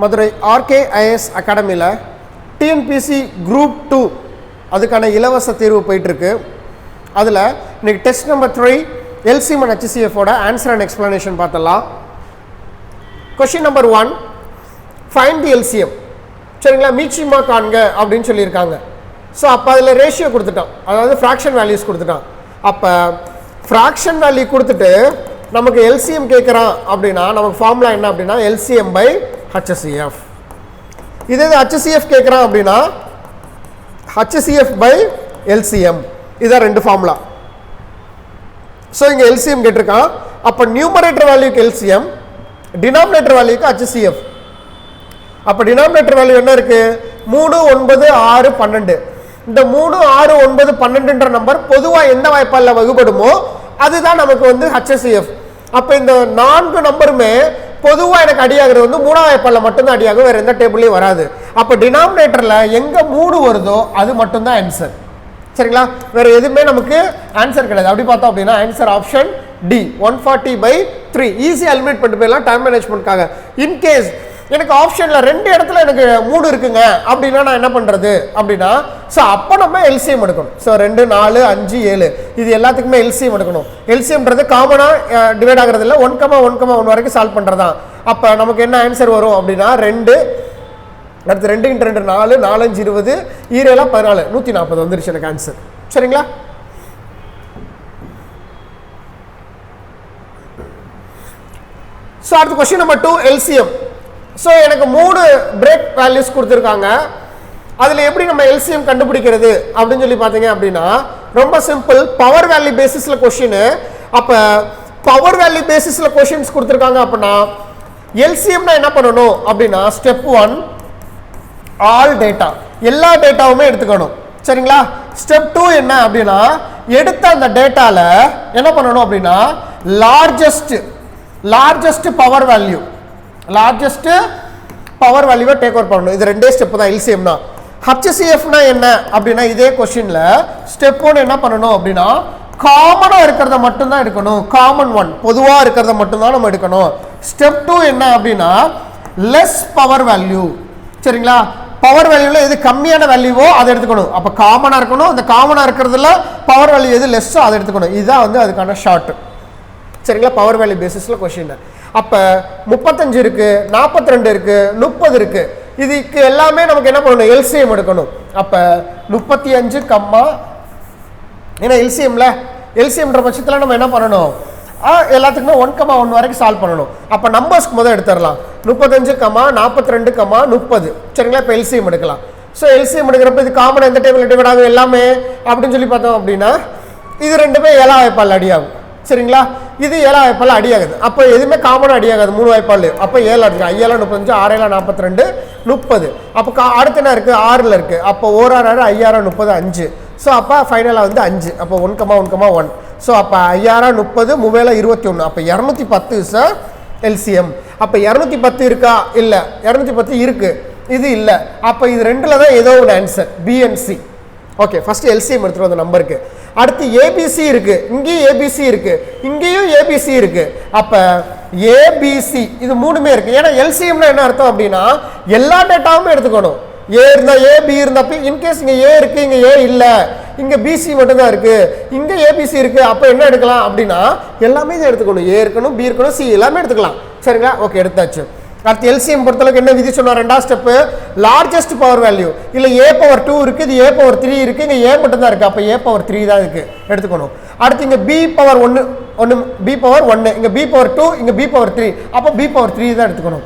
Madurai RKIS அகாடமியில் TNPC Group 2 அதுக்கான இலவச தேர்வு போயிட்டுருக்கு. அதில் இன்றைக்கி test number 3 LCM and HCF ஓட ஆன்சர் அண்ட் எக்ஸ்ப்ளனேஷன் பார்த்தலாம். கொஷின் நம்பர் 1, ஃபைண்ட் தி LCM. சரிங்களா, மீச்சிமா காண்க அப்படின்னு சொல்லியிருக்காங்க. ஸோ அப்போ அதில் ரேஷியோ கொடுத்துட்டோம், அதாவது ஃப்ராக்ஷன் வேல்யூஸ் கொடுத்துட்டோம். அப்போ ஃப்ராக்ஷன் வேல்யூ கொடுத்துட்டு நமக்கு LCM கேட்குறான் அப்படின்னா நமக்கு ஃபார்முலா என்ன அப்படின்னா LCM by HCF. இதே HCF கேட்குறான் அப்படின்னா HCF by LCM. இதான் ரெண்டு ஃபார்முலா. ஸோ இங்கே LCM கேட்டிருக்கான். அப்போ நியூமரேட்டர் வேல்யூக்கு LCM, டினாமினேட்டர் வேல்யூக்கு HCF. அப்போ டினாமினேட்டர் வேல்யூ என்ன இருக்குது? 3, 9, 6, 12. இந்த 3, 6, 9, 12ன்ற நம்பர் பொதுவாக எந்த வாய்ப்பாலில் வகுப்படுமோ அதுதான் நமக்கு வந்து HCF. அப்போ இந்த 4 நம்பருமே பொதுவாக எனக்கு அடியாகிறது வந்து 3ஆம் வாய்ப்பாலில் மட்டும்தான் அடியாகும், வேறு எந்த டேபிள்லையும் வராது. அப்போ டினாமினேட்டரில் எங்கே 3 வருதோ அது மட்டும்தான் ஆன்சர். சரிங்களா, வேறு எதுவுமே நமக்கு ஆன்சர் கிடையாது. அப்படி பார்த்தோம் அப்படின்னா ஆன்சர் ஆப்ஷன் டி 140/3. ஈஸியாக எலிமினேட் பண்ணிட்டு போயிடலாம் டைம் மேனேஜ்மெண்ட்காக. இன்கேஸ் எனக்கு ஆப்ஷனில் 2 இடத்துல எனக்கு 3 இருக்குங்க அப்படின்னா நான் என்ன பண்ணுறது அப்படின்னா, ஸோ அப்போ நம்ம LCM எடுக்கணும். ஸோ 2, 4, 5, 7 இது எல்லாத்துக்குமே LCM எடுக்கணும். LCMன்றது காமனாக டிவைட் ஆகிறது இல்லை, 1,1,1 வரைக்கும் சால்வ் பண்ணுறதான். அப்போ நமக்கு என்ன ஆன்சர் வரும் அப்படின்னா 2, அடுத்து 2 × 2 4, 4 5 20, 7 14, 140 வந்துருச்சு எனக்கு ஆன்சர். சரிங்களா, ஸோ அடுத்த கொஸ்டின் நம்பர் 2 LCM. ஸோ எனக்கு 3 பிரேக் வேல்யூஸ் கொடுத்துருக்காங்க. அதில் எப்படி நம்ம LCM கண்டுபிடிக்கிறது அப்படின்னு சொல்லி பார்த்தீங்க அப்படின்னா ரொம்ப சிம்பிள். பவர் வேல்யூ பேசிஸில் கொஷின். அப்போ பவர் வேல்யூ பேசிஸில் கொஷின்ஸ் கொடுத்துருக்காங்க அப்படின்னா LCMனா என்ன பண்ணணும் அப்படின்னா ஸ்டெப் 1 ஆல் டேட்டா, எல்லா டேட்டாவுமே எடுத்துக்கணும். சரிங்களா, ஸ்டெப் 2 என்ன அப்படின்னா எடுத்த அந்த டேட்டாவில் என்ன பண்ணணும் அப்படின்னா லார்ஜஸ்ட் பவர் வேல்யூவை டேக் ஓவர் பண்ணணும். இது ரெண்டே ஸ்டெப் தான் LCMனா. HCFனா என்ன அப்படின்னா இதே கொஸ்டின்ல ஸ்டெப் 1 என்ன பண்ணணும் அப்படின்னா காமனாக இருக்கிறத மட்டும்தான் எடுக்கணும். காமன் 1 பொதுவாக இருக்கிறத மட்டும்தான் நம்ம எடுக்கணும். ஸ்டெப் 2 என்ன அப்படின்னா லெஸ் பவர் வேல்யூ. சரிங்களா, பவர் வேல்யூவில் எது கம்மியான வேல்யூவோ அதை எடுத்துக்கணும். அப்போ காமனாக இருக்கணும், அந்த காமனாக இருக்கிறதுல பவர் வேல்யூ எது லெஸ்ஸோ அதை எடுத்துக்கணும். இதுதான் வந்து அதுக்கான ஷார்ட். சரிங்களா, பவர் வேல்யூ பேசிஸில் கொஸ்டின். அப்போ 35 இருக்குது, 42 இருக்குது, 30 இருக்குது. இதுக்கு எல்லாமே நமக்கு என்ன பண்ணணும் LCM எடுக்கணும். அப்போ 35, ஏன்னா LCMன்ற பட்சத்தில் நம்ம என்ன பண்ணணும் எல்லாத்துக்குமே 1,1 வரைக்கும் சால்வ் பண்ணணும். அப்போ நம்பர்ஸ்க்கு முதல் எடுத்துடலாம். 35, 42, 30. சரிங்களா, இப்போ LCM எடுக்கலாம். ஸோ LCM எடுக்கிறப்ப இது காமனாக எந்த டேபிள் டிவைட் ஆகும் எல்லாமே அப்படின்னு சொல்லி பார்த்தோம் அப்படின்னா இது ரெண்டுமே 7ஆம் வாய்ப்பால் அடியாகும். சரிங்களா, இது 7ஆம் வாய்ப்பால் அடியாகுது. அப்போ எதுவுமே காமனாக அடியாகாது 3 வாய்ப்பால். அப்போ 7 இருக்குது, 5 35, 6 42, 30. அப்போ அடுத்து என்ன இருக்குது 6ல் இருக்குது. அப்போ 1 6 5 30, 5. ஸோ அப்போ ஃபைனலாக வந்து 5. அப்போ 1,1,1. ஸோ அப்போ 5 30, 3 21. அப்போ 210 சார் LCM. அப்போ 210 இருக்கா? இல்லை, 210 இருக்குது, இது இல்லை. அப்போ இது ரெண்டில் தான் ஏதோ ஒரு answer B and C. Okay, first LCM எடுத்துகிட்டு வந்த நம்பருக்கு. அடுத்து ABC இருக்குது, இங்கேயும் ABC இருக்குது, இங்கேயும் ABC இருக்குது. அப்போ ABC இது 3மே இருக்குது. ஏன்னா LCMனா என்ன அர்த்தம் அப்படின்னா எல்லா டேட்டாவுமே எடுத்துக்கணும். A இருந்தால் A, B இருந்தால் P. இன்கேஸ் இங்கே A இருக்குது, இங்கே A இல்லை, இங்கே BC மட்டும்தான் இருக்குது, இங்கே ABC இருக்குது. அப்போ என்ன எடுக்கலாம் அப்படின்னா எல்லாமே இதை எடுத்துக்கணும். A இருக்கணும், B இருக்கணும், C எல்லாமே எடுத்துக்கலாம். சரிங்களா, ஓகே எடுத்தாச்சு. அடுத்து LCM பொறுத்தளவுக்கு என்ன விதி சொன்னோம்? 2ஆம் ஸ்டெப்பு லார்ஜஸ்ட் பவர் வேல்யூ. இல்லை A⁴ இருக்குது, இது A⁴ இருக்குது, இங்கே A மட்டும்தான் இருக்குது. அப்போ A⁴ தான் இருக்குது எடுத்துக்கணும். அடுத்து இங்கே B⁴1, B⁴1, இங்கே B⁴2, இங்கே B⁴3. அப்போ B⁴3 தான் எடுத்துக்கணும்.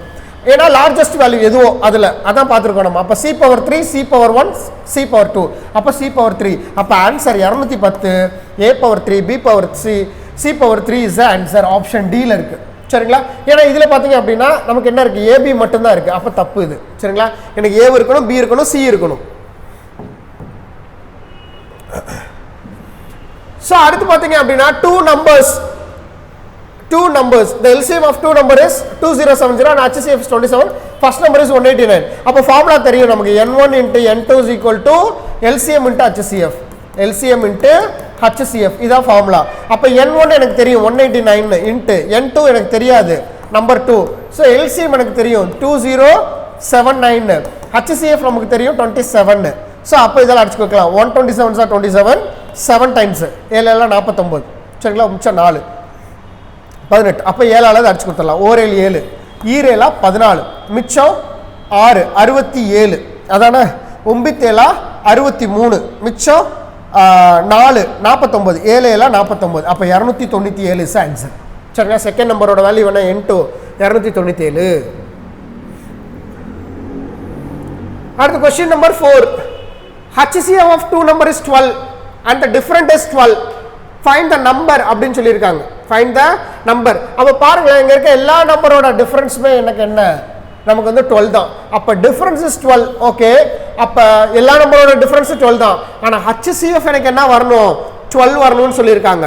ஏன்னா லார்ஜஸ்ட் வேல்யூ எதுவோ அதில் அதான் பார்த்துருக்கோம் நம்ம. அப்போ C⁴3, C⁴1, C⁴2. அப்போ C⁴3. அப்போ answer 210, A⁴3, B⁴C, C⁴3 is answer option டியில் இருக்குது. சரிங்களா, ஏன்னா இதில் பார்த்தீங்க அப்படின்னா நமக்கு என்ன இருக்குது AB மட்டும்தான் இருக்குது. அப்போ தப்பு இது. சரிங்களா, எனக்கு A இருக்கணும், B இருக்கணும், C இருக்கணும். ஸோ அடுத்து பார்த்தீங்க அப்படின்னா 2 numbers. The LCM of 2 number is 2070 and HCF is 27. First number is 189. அப்போ ஃபார்முலா தெரியும் நமக்கு N1 × N2 is equal to LCM × HCF. LCM × HCF இதான் ஃபார்முலா. அப்போ N1 எனக்கு தெரியும் 189 × N2 எனக்கு தெரியாது நம்பர் 2. ஸோ LCM எனக்கு தெரியும் 20 79. HCF நமக்கு தெரியும் 27. ஸோ அப்போ இதெல்லாம் அடிச்சு கொடுக்கலாம். 127 சார் 27, 7 டைம்ஸ் 7 49. சரிங்களா, மிச்சம் 4 18. அப்போ 7 அடிச்சு கொடுத்துடலாம். 1 7 ஈரேலா 14, மிச்சம் 6 67. அதானே 9 63, மிச்சம் 4 49, 7 49. அப்போ 297 இஸ் ஆன்சர். சரிங்களா, செகண்ட் நம்பரோட வேல்யூ என்ன? N2 297. அடுத்த question number 4. HCF of two number is 12 and the different is 12. Find the number அப்படின்னு சொல்லியிருக்காங்க. Find the number. அப்போ பாருங்க, இங்க இருக்க எல்லா நம்பரோட டிஃபரன்ஸுமே எனக்கு என்ன? நமக்கு வந்து 12 தான். அப்போ டிஃபரன்ஸ் இஸ் 12. ஓகே, அப்போ எல்லா நம்பரோட டிஃபரன்ஸ் 12 தான். ஆனால் HCF எனக்கு என்ன வரணும்? 12 வரணும்னு சொல்லியிருக்காங்க.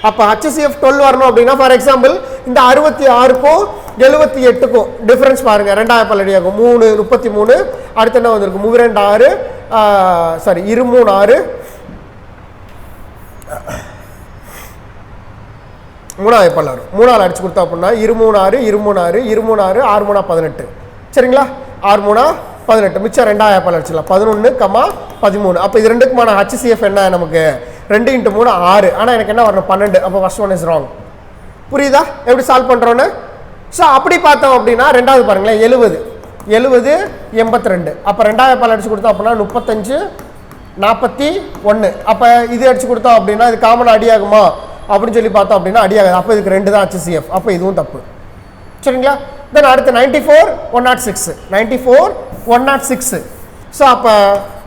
அப்போ HCF 12 வரணும் அப்படின்னா, ஃபார் எக்ஸாம்பிள் இந்த 66க்கும் 78க்கும் டிஃபரன்ஸ் பாருங்க. 2 பல்லடியாகும் 3 33. அடுத்து என்ன வந்திருக்கு? 3 2 6, சாரி 2 3 6, 3 பல்லாறு 3 அடிச்சு கொடுத்தா அப்படின்னா 2 3 6 2 3 6 2 3 6 6 3 18. சரிங்களா, 6 3 18, மிச்சம் 2 பல்ல அடிச்சிடலாம். 11, 13. அப்போ இது ரெண்டுக்குமான HCF என்ன? நமக்கு 2 × 3 6. ஆனால் எனக்கு என்ன வரணும்? 12. அப்போ ஃபர்ஸ்ட் ஒன் இஸ் ராங். புரியுதா எப்படி சால்வ் பண்ணுறோன்னு? ஸோ அப்படி பார்த்தோம் அப்படின்னா ரெண்டாவது பாருங்களேன், 70 70 82. அப்போ 2 பல்ல அடிச்சு கொடுத்தோம் அப்படின்னா 35 41. அப்போ இது அடிச்சு கொடுத்தோம் அப்படின்னா இது காமன் அடியாகுமா அப்படின்னு சொல்லி பார்த்தோம் அப்படின்னா அடியாகாது. அப்போ இதுக்கு 2 தான் HCF. அப்போ இதுவும் தப்பு. சரிங்களா, தென் அடுத்து 94 106 94 106. ஸோ அப்போ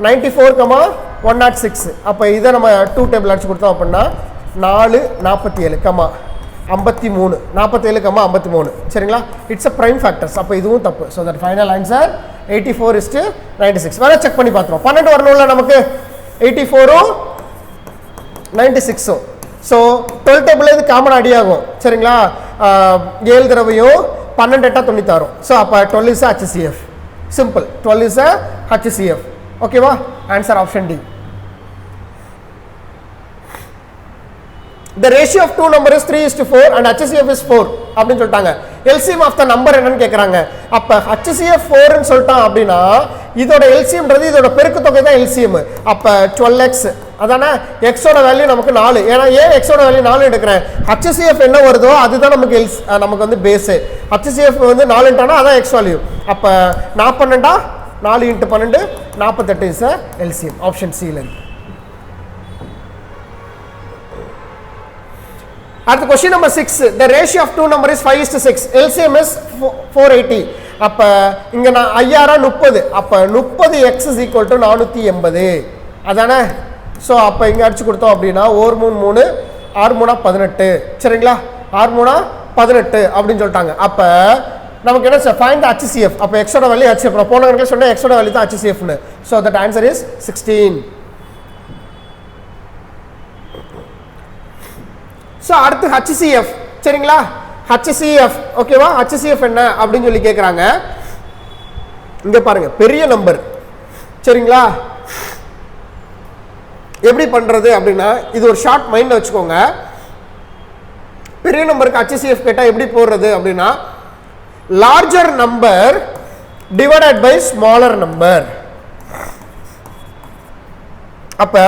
94, 106. அப்போ இதை நம்ம 2 டேபிள் அடிச்சு கொடுத்தோம் அப்படின்னா 4 47, 53 47, 53. சரிங்களா, இட்ஸ் அ ப்ரைம் ஃபேக்டர்ஸ். அப்போ இதுவும் தப்பு. So that final answer 84:96. வேணா செக் பண்ணி பார்த்துருவோம். 12 வரணும்ல நமக்கு, 84ம் 96ம். ஸோ 12 டேபிள் இது காமன் அடியாகும். சரிங்களா, 7 தடவையும் 12 8 96. ஸோ அப்போ 12 is HCF. Simple, 12 is HCF. ஓகேவா, answer option D. The ratio of two number is 3:4 and HCF is 4 அப்படின்னு சொல்லிட்டாங்க. LCM of the number என்னன்னு கேட்குறாங்க. அப்போ HCF 4ன்னு சொல்லிட்டான் அப்படின்னா இதோட LCMன்றது இதோட பெருக்கு தொகை தான் LCM. அப்போ 12x. அதானே எக்ஸோட வேல்யூ நமக்கு 4. ஏன்னா ஏன் எக்ஸோட வேல்யூ 4 எடுக்கிறேன்? HCF என்ன வருதோ அதுதான் நமக்கு நமக்கு வந்து பேஸு. HCF வந்து 4ன்ட்டானா அதான் எக்ஸ் வேல்யூ. அப்போ 42 4 × 12 48 இஸ் LCM. ஆப்ஷன் சியில் இருக்கு. அடுத்த question number 6. The ratio of two number is 5:6. LCM is 480. அப்போ இங்கே நான் 5000 30. அப்போ 30x = 480. அதானே? ஸோ அப்போ இங்கே அடிச்சு கொடுத்தோம் அப்படின்னா 1 3 3 6 3 18. சரிங்களா, 6 3 18 அப்படின்னு சொல்லிட்டாங்க. அப்போ நமக்கு என்ன சார்? Find the HCF. அப்போ எக்ஸோட வேல்யூ HCF. நான் போன கணக்கில் சொன்னேன் எக்ஸோட வேல்யூ தான் HCFன்னு. So that answer is 16. So அடுத்து HCF. சரிங்களா, HCF ஓகேவா? HCF என்ன அப்படின்னு சொல்லி கேட்குறாங்க. இங்கே பாருங்க, பெரிய நம்பர். சரிங்களா, எப்படி பண்ணுறது அப்படின்னா இது ஒரு ஷார்ட் மைண்டில் வச்சுக்கோங்க. பெரிய நம்பருக்கு HCF கேட்டால் எப்படி போடுறது அப்படின்னா larger number divided by smaller number. அப்போ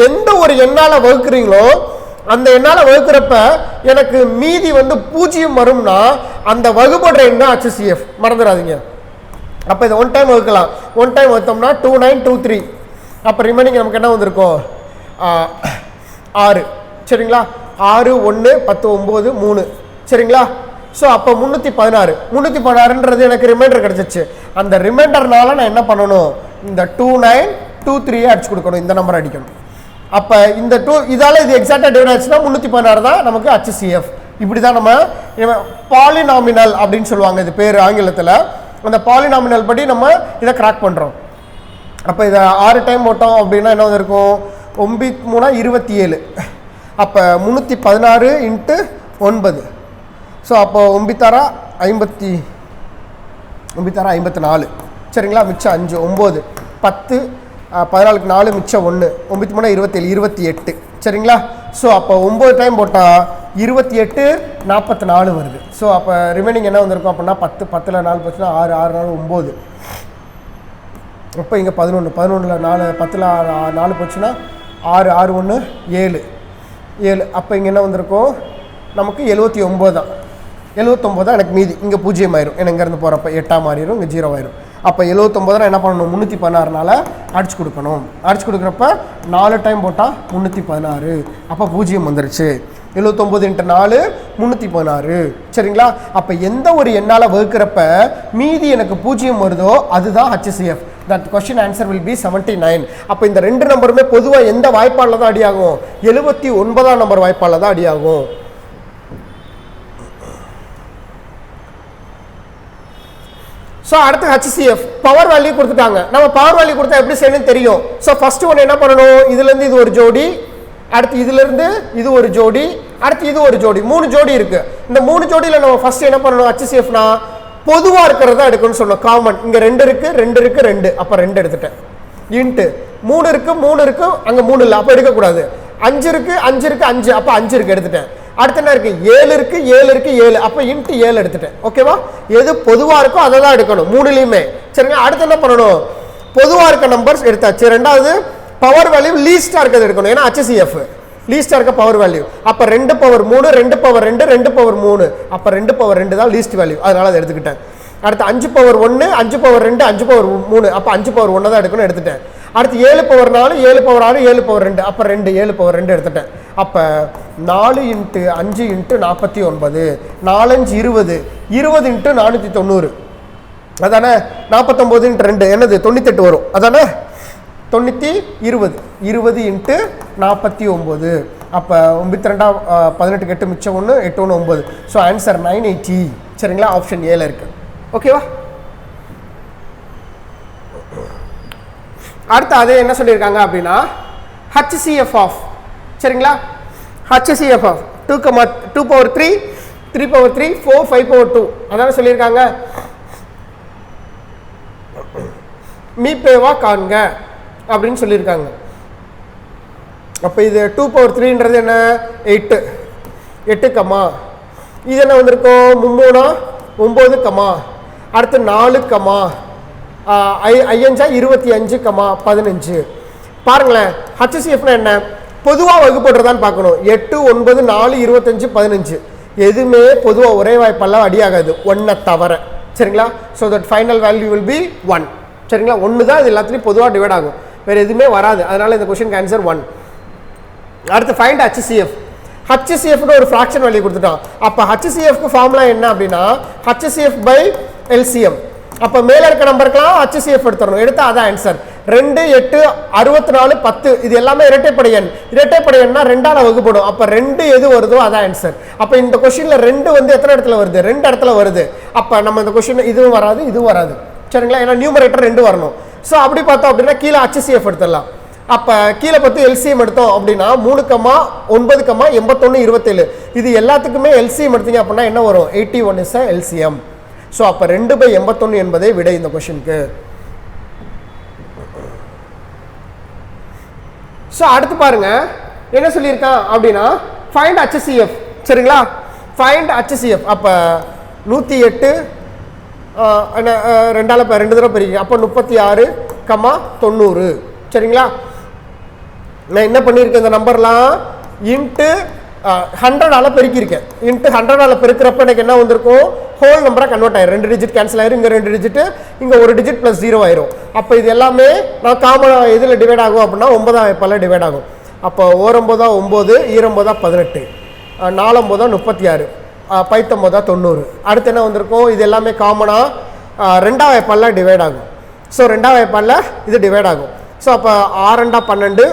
எந்த ஒரு எண்ணால் வகுக்கிறீங்களோ அந்த எண்ணால் வகுக்கிறப்ப எனக்கு மீதி வந்து 0 வரும்னா அந்த வகுப்படுற எண் தான் HCF. மறந்துடாதீங்க. அப்போ இதை 1 டைம் வகுக்கலாம். 1 டைம் வகுத்தோம்னா 2 9 2 3. அப்போ ரிமைனிங் நமக்கு என்ன வந்திருக்கும்? 6. சரிங்களா, 6 1 10 9 3. சரிங்களா, ஸோ அப்போ 316. 316ன்றது எனக்கு ரிமைண்டர் கிடச்சிச்சு. அந்த ரிமைண்டர்னால நான் என்ன பண்ணணும்? இந்த 2 9 2 3 அடிச்சு கொடுக்கணும். இந்த நம்பர் அடிக்கணும். அப்போ இந்த 2 இதால் இது எக்ஸாக்டாக டிவைட் ஆச்சுன்னா 316 தான் நமக்கு HCF. இப்படி தான் நம்ம பாலினாமினல் அப்படின்னு சொல்லுவாங்க இது பேர் ஆங்கிலத்தில். அந்த பாலினாமினல் படி நம்ம இதை கிராக் பண்ணுறோம். அப்போ இதை 6 டைம் போட்டோம் அப்படின்னா என்ன இருக்கும்? 9 3 27. அப்போ 316 × 9. ஸோ அப்போ 9 6 54. சரிங்களா, மிச்சம் 5 9 10 14க்கு 4 மிச்சம் 1 9 3 27 28. சரிங்களா, ஸோ அப்போ 9 டைம் போட்டால் 28 44 வருது. ஸோ அப்போ ரிமைனிங் என்ன வந்திருக்கும் அப்படின்னா 10 10ல் 4 போச்சுன்னா 6 6 4 9. இப்போ இங்கே 11 11ல் 4 10ல் 4 போச்சுன்னா 6 6 1 7 7 அப்போ இங்கே என்ன வந்திருக்கும் நமக்கு 79 தான் 79 தான் எனக்கு மீதி இங்கே 0 ஆயிரும் ஏன்னா இங்கேருந்து போகிறப்ப 8 மாறிடும் இங்கே 0 ஆயிரும் அப்போ 79 தான் என்ன பண்ணணும் 316 அடிச்சு கொடுக்கணும் அடிச்சு கொடுக்குறப்ப 4 டைம் போட்டால் 316 அப்போ 0 வந்துருச்சு 79 × 4 316 சரிங்களா அப்போ எந்த ஒரு எண்ணால் வகுக்கிறப்ப மீதி எனக்கு 0 வருதோ அதுதான் HCF that question answer will be 79 அப்போ இந்த ரெண்டு நம்பருமே பொதுவாக எந்த வாய்ப்பாடில் தான் அடியாகும் 79ஆம் நம்பர் வாய்ப்பாடில் தான் அடியாகும் ஸோ அடுத்து HCF பவர் வேல்யூ கொடுத்துட்டாங்க நம்ம பவர் வேல்யூ கொடுத்தா எப்படி செய்யணும்னு தெரியும் ஸோ ஃபர்ஸ்ட் ஒன்று என்ன பண்ணணும் இதுலேருந்து இது ஒரு ஜோடி அடுத்து இதுலேருந்து இது ஒரு ஜோடி அடுத்து இது ஒரு ஜோடி 3 ஜோடி இருக்கு இந்த 3 ஜோடியில் நம்ம ஃபர்ஸ்ட் என்ன பண்ணணும் HCFனா பொதுவாக இருக்கிறதா எடுக்கணும்னு சொல்லணும் காமன் இங்கே 2 இருக்கு 2 இருக்கு 2 அப்போ 2 எடுத்துட்டேன் இன்ட்டு 3 இருக்கு 3 இருக்கு அங்கே 3 இல்லை அப்போ எடுக்கக்கூடாது 5 இருக்கு 5 இருக்கு 5 அப்போ 5 இருக்கு எடுத்துட்டேன் அடுத்து என்ன இருக்கு 7 இருக்கு 7 இருக்கு 7 அப்போ இன்ட்டு 7 எடுத்துட்டேன் ஓகேவா எது பொதுவாக இருக்கோ அதை தான் எடுக்கணும் 3லையுமே சரிங்களா அடுத்து என்ன பண்ணணும் பொதுவாக இருக்க நம்பர்ஸ் எடுத்தாச்சு ரெண்டாவது பவர் வேல்யூ லீஸ்டாக இருக்கிறது எடுக்கணும் ஏன்னா HCF லீஸ்டாக இருக்க பவர் வேல்யூ அப்போ 2 பவர் 3 2 பவர் 2 2 பவர் 3 அப்போ 2 பவர் 2 தான் லீஸ்ட் வேல்யூ அதனால அதை எடுத்துக்கிட்டேன் அடுத்து 5 பவர் 1 5 பவர் 2 5 பவர் 3 அப்போ 5 பவர் 1 தான் எடுக்கணும் எடுத்துட்டேன் அடுத்து 7 பவர் 4 7 பவர் 6 7 பவர் 2 அப்போ 2 7 பவர் 2 எடுத்துட்டேன் அப்போ 4 × 5 × 49 4 5 20 20 × 490 அதானே 49 × 2 என்னது 98 வரும் அதானே 20 20 × 49 அப்போ 92 18 8 மிச்சம் 1 8 1 9 ஸோ ஆன்சர் 980 சரிங்களா ஆப்ஷன் ஏல இருக்கு ஓகேவா அடுத்து அதே என்ன சொல்லியிருக்காங்க அப்படின்னா HCF ஆஃப் சரிங்களா HCF of 2 power 3 3 power 3 4 5 power 2 அதான சொல்லியிருக்காங்க மீப்பேவா காண்க அப்படின்னு சொல்லியிருக்காங்க அப்போ இது 2 பவர் 3ன்றது என்ன 8 8 கமா இது என்ன வந்திருக்கும் 3 9 கமா அடுத்து 4 கமா 5 25 கமா 15 பாருங்களேன் HCFனா என்ன பொதுவாக வகுப்படுறதான்னு பார்க்கணும் 8 9 4 25 15 எதுவுமே பொதுவாக ஒரே வாய்ப்பெல்லாம் அடியாகாது 1 தவிர சரிங்களா so that final value will be 1 சரிங்களா 1 தான் இது எல்லாத்துலேயும் பொதுவாக டிவைட் ஆகும் வேறு எதுவுமே வராது அதனால இந்த கொஸ்டின் ஆன்சர் 1 அடுத்து ஃபைண்ட் HCF HCFக்கு ஒரு ஃப்ராக்ஷன் வேல்யூ கொடுத்துட்டோம் அப்போ HCFக்கு ஃபார்முலா என்ன அப்படின்னா HCF பை LCM அப்போ மேலே இருக்க நம்பருக்கெல்லாம் HCF எடுத்துடணும் எடுத்தால் அதான் ஆன்சர் 2 8 64 10 இது எல்லாமே இரட்டைப்படை எண்ணா 2ஆல் வகுப்படும் அப்போ 2 எது வருதோ அதான் ஆன்சர் அப்போ இந்த கொஸ்டினில் 2 வந்து எத்தனை இடத்துல வருது 2 இடத்துல வருது அப்போ நம்ம இந்த கொஸ்டின் இதுவும் வராது இதுவும் வராது சரிங்களா ஏன்னா நியூமரேட்டர் 2 வரணும் ஸோ அப்படி பார்த்தோம் அப்படின்னா கீழே HCF எடுத்துடலாம் அப்போ கீழே பார்த்து LCM எடுத்தோம் அப்படின்னா 3 கமா 9 கமா 81 27 இது எல்லாத்துக்குமே LCM எடுத்தீங்க அப்படின்னா என்ன வரும் 81 இஸ் LCM ஸோ அப்போ 2/81 என்பதே விடை இந்த கொஸ்டினுக்கு ஸோ அடுத்து பாருங்க என்ன சொல்லியிருக்கான் அப்படின்னா ஃபைண்ட் HCF சரிங்களா ஃபைண்ட் HCF அப்போ 108 2 தடவை பெருக்கி அப்போ 36 கமா 90 சரிங்களா நான் என்ன பண்ணியிருக்கேன் இந்த நம்பர்லாம் இன்ட்டு 100ஆல் பெருக்கியிருக்கேன் இன்ட்டு 100ஆல் பெருக்கிறப்ப எனக்கு என்ன வந்திருக்கும் ஹோல் நம்பராக கன்வெர்ட் ஆயிரும் 2 டிஜிட் கேன்சல் ஆயிரும் இங்கே 2 டிஜிட்டு இங்கே 1 டிஜிட் ப்ளஸ் 0 ஆயிரும் அப்போ இது எல்லாமே நான் காமனாக எதில் டிவைட் ஆகும் அப்படின்னா 9ஆம் வாய்ப்பால் டிவைட் ஆகும் அப்போ 9 9 18 18 4 36 5 90 அடுத்து என்ன வந்திருக்கும் இது எல்லாமே காமனாக 2ஆம் வாய்ப்பால் டிவைட் ஆகும் ஸோ 2ஆம் வாய்ப்பால் இது டிவைட் ஆகும் ஸோ அப்போ 6 12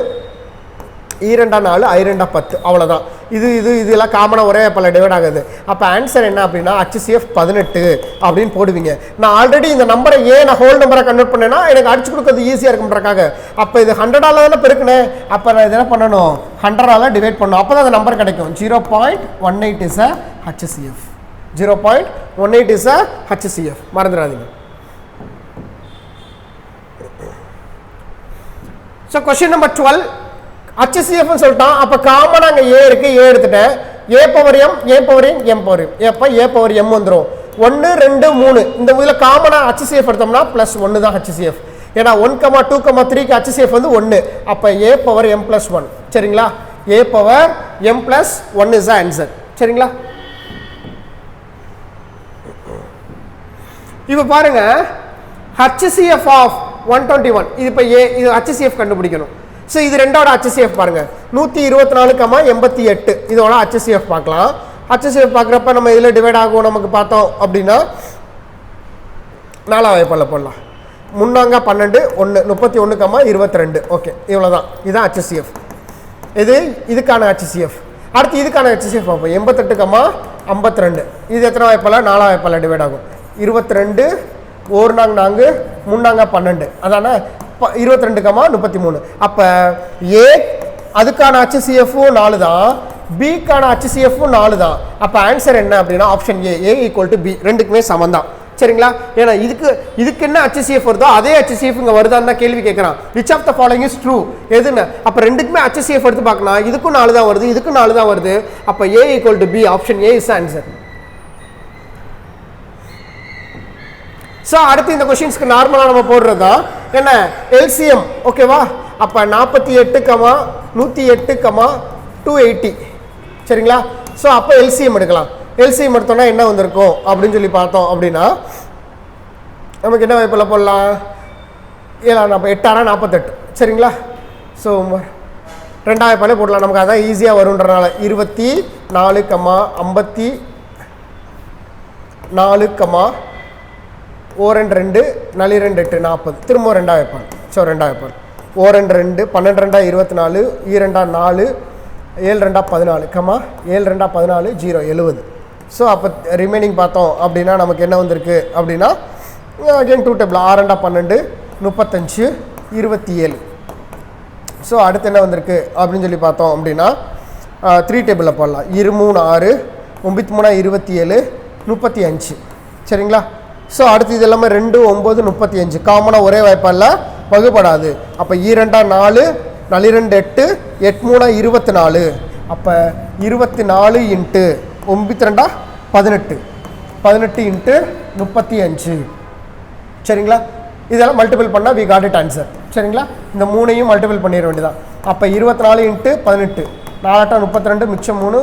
2 4 5 10 அவ்வளோதான் இது இதெல்லாம் காமனாக ஒரே வாய்ப்பால் டிவைட் ஆகுது அப்போ ஆன்சர் என்ன அப்படின்னா HCF 18 அப்படின்னு போடுவீங்க நான் ஆல்ரெடி இந்த நம்பரை ஏன் நான் ஹோல் நம்பரை கன்வெர்ட் பண்ணேன்னா எனக்கு அடிச்சு கொடுக்கறது ஈஸியாக இருக்குன்றக்காக அப்போ இது 100ஆல் தானே பெருக்குனேன் அப்போ நான் இதெல்லாம் பண்ணணும் 100ஆல் டிவைட் பண்ணணும் அப்போ தான் அந்த நம்பர் கிடைக்கும் 0.18 is a HCF 0.18 is a HCF மறந்துடாதீங்க ஸோ கொஸ்டின் நம்பர் 12 HCF சொல்லிட்டான் அப்போ காமனாக அங்கே ஏ இருக்குது ஏ எடுத்துட்டேன் a power M M power எப்போ ஏ பவர் எம் வந்துடும் 1 2 3 இந்த இதில் காமனாக HCF எடுத்தோம்னா +1 தான் HCF ஏன்னா 1,2,3க்கு HCF வந்து 1. அப்போ a பவர் m + 1. சரிங்களா? a power m + 1 is the answer. சரிங்களா? இப்போ பாருங்க HCF ஆஃப் 121 இது இப்போ இது HCF கண்டுபிடிக்கணும். ஸோ இது ரெண்டோட HCF பாருங்க 124,88 இதோட HCF பார்க்கலாம். HCF பார்க்குறப்ப நம்ம இதில் டிவைட் ஆகும் நமக்கு பார்த்தோம் அப்படின்னா 4ஆம் வாய்ப்பால் போடலாம். 3 12 1 31,22 ஓகே இவ்வளோதான். இதுதான் HCF. இதுக்கான HCF. அடுத்து இதுக்கான HCF பார்ப்போம் 88,52 இது எத்தனை வாய்ப்பால் 4ஆம் வாய்ப்பால் டிவைட் ஆகும் 22 1 4 3 12 அதானே 22,33. அப்போ ஏ அதுக்கான HCF-ம் 4 தான், பிக்கான HCF-ம் 4 தான். அப்போ ஆன்சர் என்ன அப்படின்னா option A equal to B, ரெண்டுக்குமே சமம் தான். சரிங்களா? ஏன்னா இதுக்கு என்ன HCF வருதோ அதே HCF இங்கே வருதான்னு தான் கேள்வி கேட்குறான். Which of the following is true எதுன்னு. அப்போ ரெண்டுக்குமே HCF எடுத்து பார்க்கணும். இதுக்கும் 4 தான் வருது, இதுக்கும் 4 தான் வருது. அப்போ A equal to B, option A is answer. So அடுத்து இந்த கொஷின்ஸ்க்கு நார்மலாக நம்ம போடுறது தான் என்ன எல்சிஎம். ஓகேவா? அப்போ 48, 108, 280. சரிங்களா? ஸோ அப்போ எல்சிஎம் எடுக்கலாம். எல்சிஎம் எடுத்தோம்னா என்ன வந்திருக்கும் அப்படின்னு சொல்லி பார்த்தோம் அப்படின்னா நமக்கு என்ன வாய்ப்பில் போடலாம் 7 8 48. சரிங்களா? ஸோ 2ஆம் வாய்ப்பாலே போடலாம். நமக்கு அதான் ஈஸியாக வருன்றனால 24, 54, 2 4 2 8 40 திரும்ப 2ஆம் வாய்ப்பால். ஸோ 2ஆம் வாய்ப்பால் 2 12 24 24 4 7 2 14 7 2 14 0 70. ஸோ அப்போ ரிமைனிங் பார்த்தோம் அப்படின்னா நமக்கு என்ன வந்திருக்கு அப்படின்னா அகெயின் 2 டேபிள் 6 2 12 35 27. ஸோ அடுத்து என்ன வந்திருக்கு அப்படின்னு சொல்லி பார்த்தோம் அப்படின்னா 3 டேபிளில் போடலாம் 23 6 9 27 35. சரிங்களா? ஸோ அடுத்து இது எல்லாமே 2 9 35 காமனாக ஒரே வாய்ப்பால் வகுப்படாது. அப்போ 2 4 4 8 8 24. அப்போ 24 இன்ட்டு 9 18 18 இன்ட்டு 35. சரிங்களா? இதெல்லாம் மல்டிபிள் பண்ணால் வி காட் இட் ஆன்சர். சரிங்களா? இந்த 3ஐயும் மல்டிபிள் பண்ணிட வேண்டியதான். அப்போ 24 இன்ட்டு 18 4 32 மிச்சம் 3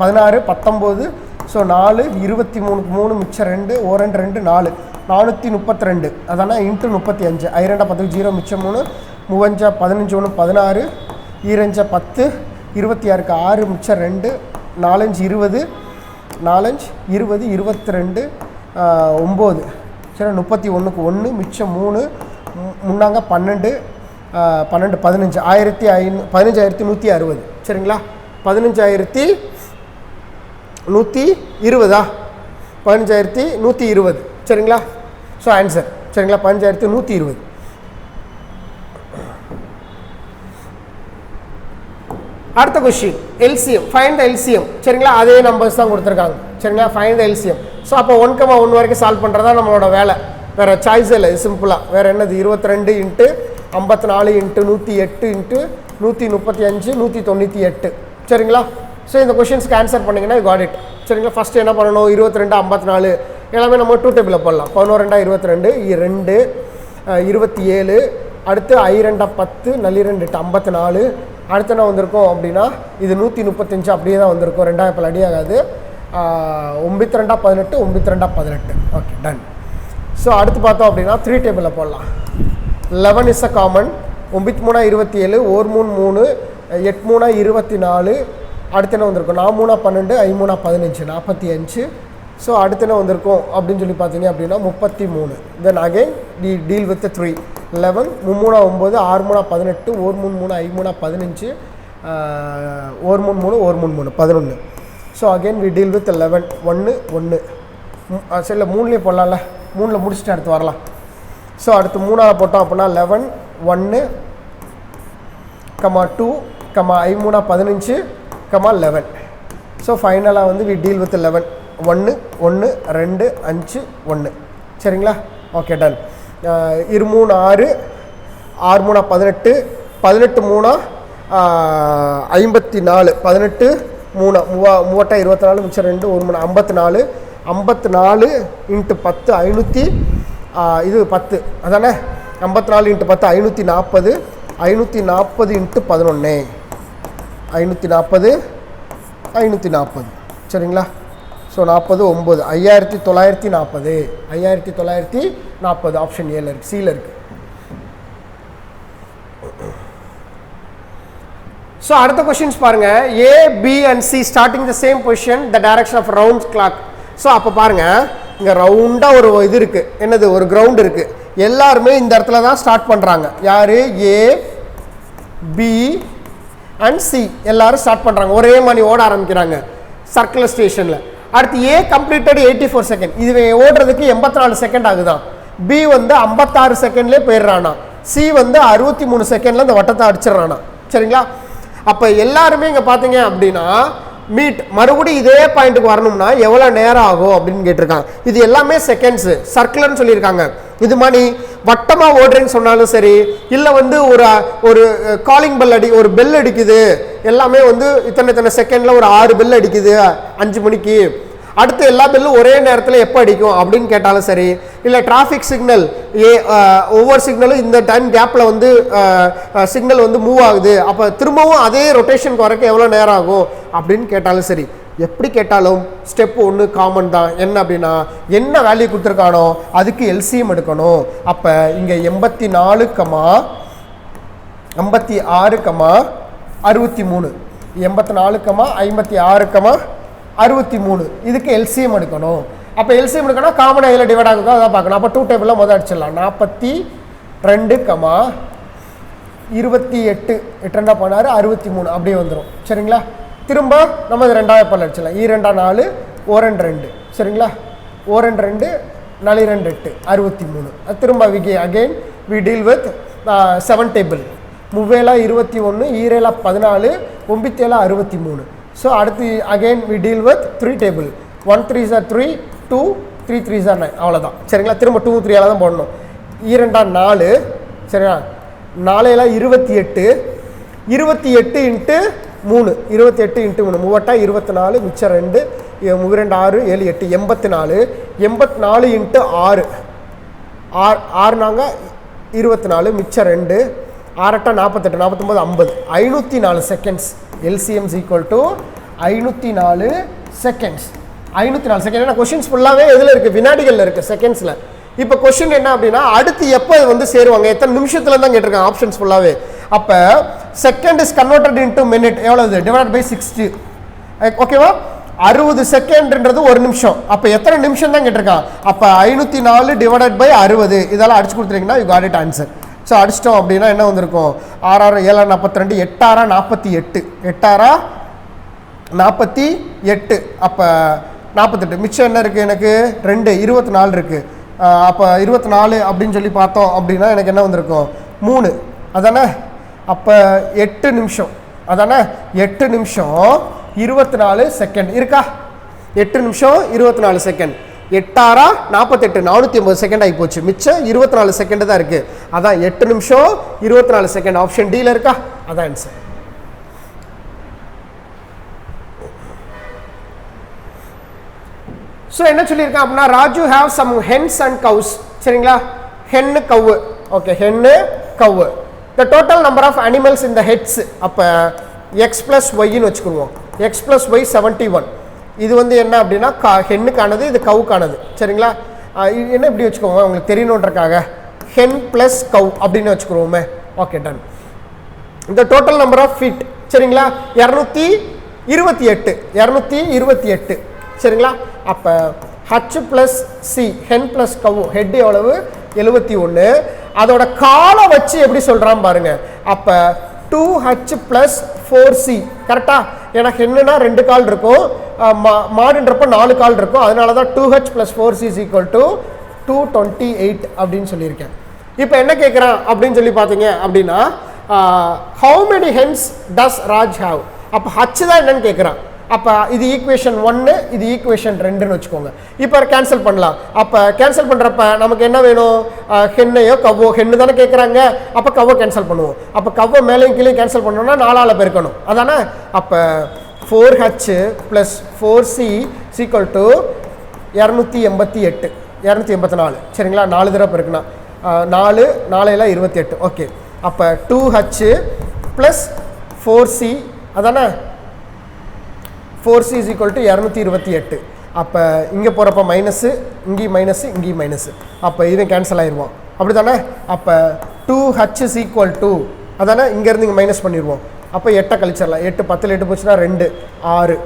16 19. ஸோ 4 23 3 மிச்சம் 2 1 2 4 432 அதானே இன்ட்டு 35 2 10 0 மிச்சம் 3 3 15 1 16 2 10 26க்கு 6 மிச்சம் 2 4 20 4 20 22 9. சரி 31க்கு 1 மிச்சம் 3 3 12 12 15 15,160. சரிங்களா? 15,120 15,120. சரிங்களா? So answer. சரிங்களா? 15,120. அடுத்த question LCM, find the LCM. சரிங்களா? அதே நம்பர்ஸ் தான் கொடுத்துருக்காங்க. சரிங்களா? Find the LCM. ஸோ அப்போ 1,1 வரைக்கும் சால்வ் பண்ணுறதா நம்மளோட வேலை. வேறு சாய்ஸ் இல்லை, சிம்பிளாக. வேறு என்னது 22 இன்ட்டு 54 இன்ட்டு 108 இன்ட்டு 135 198. சரிங்களா? ஸோ இந்த கொஷின்ஸ்க்கு ஆன்சர் பண்ணிங்கன்னா காட் இட். சரிங்களா? ஃபஸ்ட்டு என்ன பண்ணணும் 22 54 எல்லாமே நம்ம 2 டேபிளில் போடலாம். 11 22 2 27. அடுத்து 2 10 2 8 54. அடுத்து என்ன வந்திருக்கும் அப்படின்னா இது 135 அப்படியே தான் வந்திருக்கும். 2ஆம் வாய்ப்பால் அடி ஆகாது. 9 2 18 9 2 18. Okay done. ஸோ அடுத்து பார்த்தோம் அப்படின்னா 3 டேபிளில் போடலாம். 11 இஸ் அ காமன். 9 3 27 1 3 3 8 3 24. அடுத்து என்ன வந்திருக்கும் 4 3 12 5 3 15 45. ஸோ அடுத்து என்ன வந்திருக்கும் அப்படின்னு சொல்லி பார்த்தீங்க அப்படின்னா 33. Then again deal with 3 11 3 9 6 3 18 1 3 3 5 3 15 1 3 3 1 3 3 11. So again we deal with 11 1 1. சரி 3லேயே போடலாம்ல, 3ல் முடிச்சுட்டு அடுத்து வரலாம். ஸோ அடுத்து 3ஆவது போட்டோம் அப்படின்னா 11 1 2 5 3 15 11. ஸோ ஃபைனலாக வந்து வி டீல் வித் 11 1 1 2 5 1. சரிங்களா? Okay done. 23 6 6 3 18 18 3 54 18 3 3 24 மிச்சம் 2 1 3 54 54 இன்ட்டு 10 500 இது 10 அதானே 54 இன்ட்டு 10 540, 540 இன்ட்டு 11 540 540 சரிங்களா. ஸோ 40 9 5940 5940 ஆப்ஷன் ஏல இருக்குது, சியில் இருக்குது. ஸோ அடுத்த கொஷின்ஸ் பாருங்க. A B and C starting the same position the direction of round clock. So அப்போ பாருங்க இங்கே ரவுண்டாக ஒரு இது இருக்குது, என்னது ஒரு கிரவுண்ட் இருக்குது. எல்லாருமே இந்த இடத்துல தான் ஸ்டார்ட் பண்ணுறாங்க. யார்? ஏ பி அண்ட் சி எல்லாரும் ஸ்டார்ட் பண்ணுறாங்க, ஒரே மாதிரி ஓட ஆரம்பிக்கிறாங்க சர்க்குலர் ஸ்டேஷனில். அடுத்து ஏ கம்ப்ளீட்டட் 84 செகண்ட், இது ஓடுறதுக்கு 84 செகண்ட் ஆகுதான். பி வந்து 56 செகண்ட்லேயே போயிடுறானா. சி வந்து 63 செகண்டில் இந்த வட்டத்தை அடிச்சிடறானா. சரிங்களா. அப்போ எல்லாருமே இங்கே பார்த்தீங்க அப்படின்னா மீட் மறுபடியும் இதே பாயிண்ட்டுக்கு வரணும்னா எவ்வளோ நேரம் ஆகும் அப்படின்னு கேட்டிருக்காங்க. இது எல்லாமே செகண்ட்ஸு, சர்க்குலர்னு சொல்லியிருக்காங்க. இது மாதிரி வட்டமாக ஓடுறேன்னு சொன்னாலும் சரி, இல்லை வந்து ஒரு காலிங் பெல் ஒரு பெல் அடிக்குது, எல்லாமே வந்து இத்தனை செகண்டில் ஒரு 6 பெல் அடிக்குது 5 மணிக்கு, அடுத்து எல்லா பெல்லும் ஒரே நேரத்தில் எப்போ அடிக்கும் அப்படின்னு கேட்டாலும் சரி, இல்லை டிராஃபிக் சிக்னல் ஒவ்வொரு சிக்னலும் இந்த டைம் கேப்பில் வந்து சிக்னல் வந்து மூவ் ஆகுது, அப்போ திரும்பவும் அதே ரொட்டேஷனுக்கு வரக்கு எவ்வளோ நேரம் ஆகும் அப்படின்னு கேட்டாலும் சரி, எப்படி கேட்டாலும் ஸ்டெப் 1 காமன் தான். என்ன அப்படின்னா என்ன வேல்யூ கொடுத்துருக்கானோ அதுக்கு எல்சிஎம் எடுக்கணும். அப்போ இங்கே 84, 56, 63 84, 56, 63 இதுக்கு எல்சிஎம் எடுக்கணும். அப்போ எல்சிஎம் எடுக்கணும் காமனாக இதில் டிவைட் ஆகுதோ அதான் பார்க்கணும். அப்போ 2 டேபிளில் முதல் அடிச்சிடலாம். 42, 28 8 16 63 அப்படியே வந்துடும். சரிங்களா. திரும்ப நம்ம இது 2ஆவது பல்ல அடிச்சிடலாம். 2 4 1 2 சரிங்களா. 1 2 4 2 8 63. திரும்ப again we deal with 7 table. 3 21 2 14 9 63. So அடுத்து again we deal with 3 table. 1 3 3 2 3 3 9 அவ்வளோதான். சரிங்களா. திரும்ப 2 3 தான் போடணும். 2 4 சரிங்களா. 4 28 28 இன்ட்டு 3 28 இன்ட்டு 3 24 மிச்சம் 2 2 6 7 8 84 84 இன்ட்டு 6 6 24 மிச்சம் 2 6 48 49 50 504 seconds. LCM is equal to 504 seconds. 504 second. ஏன்னா கொஷின்ஸ் ஃபுல்லாகவே எதில் இருக்குது? வினாடிகளில் இருக்குது, செகண்ட்ஸில். இப்போ கொஷின் என்ன அப்படின்னா அடுத்து எப்போ வந்து சேருவாங்க, எத்தனை நிமிஷத்தில் தான் கேட்டிருக்காங்க ஆப்ஷன்ஸ் ஃபுல்லாகவே. அப்போ second is converted into minute எவ்வளவு? Divide by 60. ஓகேவா. 60 செகண்ட்ன்றது 1 நிமிஷம். அப்போ எத்தனை நிமிஷம் தான் கேட்டிருக்கான். அப்போ 504 டிவைடட் பை 60 இதெல்லாம் அடிச்சு கொடுத்துருங்கன்னா you got it answer. So அடிச்சிட்டோம் அப்படின்னா என்ன வந்திருக்கும்? 6 6 7 42 8 6 48 8 6 48. அப்போ 48 மிச்சம் என்ன இருக்குது எனக்கு? 2 24 இருக்குது. அப்போ 24 அப்படின்னு சொல்லி பார்த்தோம் அப்படின்னா எனக்கு என்ன வந்திருக்கும்? 3 அதானே. அப்போ 8 நிமிஷம் அதானே. 8 நிமிஷம் 24 செகண்ட் இருக்கா? 8 நிமிஷம் 24 செகண்ட். 8 48 450 செகண்ட் ஆகி போச்சு. மிச்சம் 24 செகண்ட் தான் இருக்குது. அதான் 8 நிமிஷம் 24 செகண்ட். ஆப்ஷன் டியில் இருக்கா? அதான் ஆன்சர். ஸோ என்ன சொல்லியிருக்கேன் அப்படின்னா Raju have some hens and cows. சரிங்களா. Hen cow. Okay, hen cow. The total number of animals இந்த ஹெட்ஸ். அப்போ எக்ஸ் ப்ளஸ் ஒய்ன்னு வச்சுக்குவோம். X plus Y 71. இது வந்து என்ன அப்படின்னா ஹென்னுக்கானது, இது கவுக்கானது. சரிங்களா. என்ன இப்படி வச்சுக்கோங்க உங்களுக்கு தெரியணுன்றக்காக. ஹென் ப்ளஸ் கவு அப்படின்னு வச்சுக்குவோமே. Okay, done. இந்த டோட்டல் நம்பர் ஆஃப் ஃபீட். சரிங்களா. 228 228. சரிங்களா. அப்போ H plus C hen plus cow head எவ்வளவு? 71. அதோட காலை வச்சு எப்படி சொல்கிறான் பாருங்க. அப்போ 2h ப்ளஸ் 4c கரெக்டா. ஏன்னா ஹென்னுனா 2 கால் இருக்கும், மாடுன்றப்போ 4 கால் இருக்கும். அதனால தான் 2h plus 4c is equal to 228 அப்படின்னு சொல்லியிருக்கேன். இப்போ என்ன கேட்குறான் அப்படின்னு சொல்லி பார்த்தீங்க அப்படின்னா how many hence does Raj have. அப்போ ஹச் தான் என்னன்னு கேட்குறான். அப்போ இது ஈக்குவேஷன் 1, இது ஈக்குவேஷன் 2ன்னு வச்சுக்கோங்க. இப்போ கேன்சல் பண்ணலாம். அப்போ கேன்சல் பண்ணுறப்ப நமக்கு என்ன வேணும்? ஹென்னையோ கவ்வோ. ஹென்னு தானே கேட்குறாங்க. அப்போ கவ்வோ கேன்சல் பண்ணுவோம். அப்போ கவ்வோ மேலேயும் கீழே கேன்சல் பண்ணோம்னா 4ஆல் பெருக்கணும் அதானே. அப்போ 4h plus 4c equal to 288 284. சரிங்களா. 4 தடவை பெருக்கணும். 4 4 28. ஓகே, அப்போ 2H ப்ளஸ் 4C அதானே, 4C இஸ் ஈக்குவல் டு 228. அப்போ இங்கே போகிறப்ப மைனஸு, இங்கேயும் மைனஸு, இங்கேயும் மைனஸு, அப்போ இதுவும் கேன்சல் ஆயிடுவோம். அப்படி தானே? அப்போ 2H இஸ் ஈக்குவல் டு அதானே, இங்கேருந்து இங்கே மைனஸ் பண்ணிடுவோம். அப்போ 8 கழிச்சிடலாம். 8 10 8 போச்சுன்னா 2 6.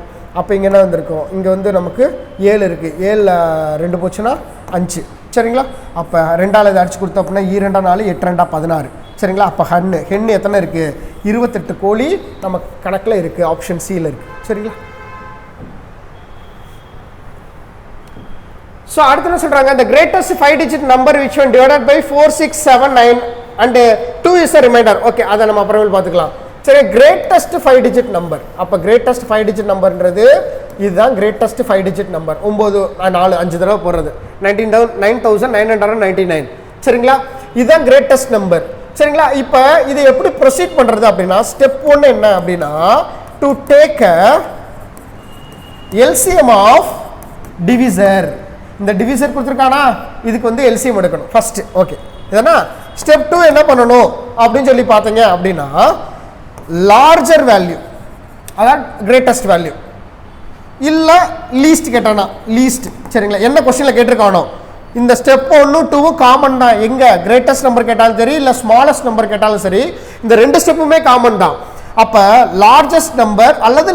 அப்போ இங்கே என்ன வந்திருக்கும், இங்கே வந்து நமக்கு 7 இருக்குது. 7 2 போச்சுன்னா 5. சரிங்களா? அப்போ 2ஆல் இதை அடிச்சு கொடுத்தோம் அப்படின்னா 2 4 8 2 16. சரிங்களா? அப்போ ஹென்னு எத்தனை இருக்குது? 28 கோழி நம்ம கணக்கில் இருக்குது. ஆப்ஷன் சியில் இருக்குது. சரிங்களா? ஸோ அடுத்து என்ன சொல்கிறாங்க, இந்த greatest 5 digit number which one divided by 4 6 7 9 and 2 is a remainder. Okay, அதை நம்ம அப்புறமேல் பார்த்துக்கலாம். சரி, கிரேட்டஸ்ட் 5 டிஜிட் நம்பர். அப்போ கிரேட்டஸ்ட் 5 டிஜிட் நம்பர்ன்றது இதுதான் கிரேட்டஸ்ட் 5 டிஜிட் நம்பர். 9 4 5 தடவை போடுறது 9999. சரிங்களா? இதுதான் கிரேட்டஸ்ட் நம்பர். சரிங்களா? இப்போ இதை எப்படி ப்ரொசீட் பண்ணுறது அப்படின்னா, ஸ்டெப் 1 என்ன அப்படின்னா, to take a LCM of divisor. இந்த டிவிசர் கொடுத்துருக்கானா, இதுக்கு வந்து எல்சிஎம் எடுக்கணும் ஃபர்ஸ்ட். ஓகே, இதனா ஸ்டெப் 2 என்ன பண்ணணும் அப்படின்னு சொல்லி பார்த்தீங்க அப்படின்னா, லார்ஜர் வேல்யூ அதான் கிரேட்டஸ்ட் வேல்யூ இல்லை லீஸ்ட் கேட்டானா லீஸ்ட். சரிங்களா? என்ன கொஸ்டினில் கேட்டிருக்கானோ இந்த ஸ்டெப் 1 2 காமன் தான். எங்கே கிரேட்டஸ்ட் நம்பர் கேட்டாலும் சரி இல்லை ஸ்மாலஸ்ட் நம்பர் கேட்டாலும் சரி, இந்த 2 ஸ்டெப்புமே காமன் தான். அப்போ லார்ஜஸ்ட் நம்பர் அல்லது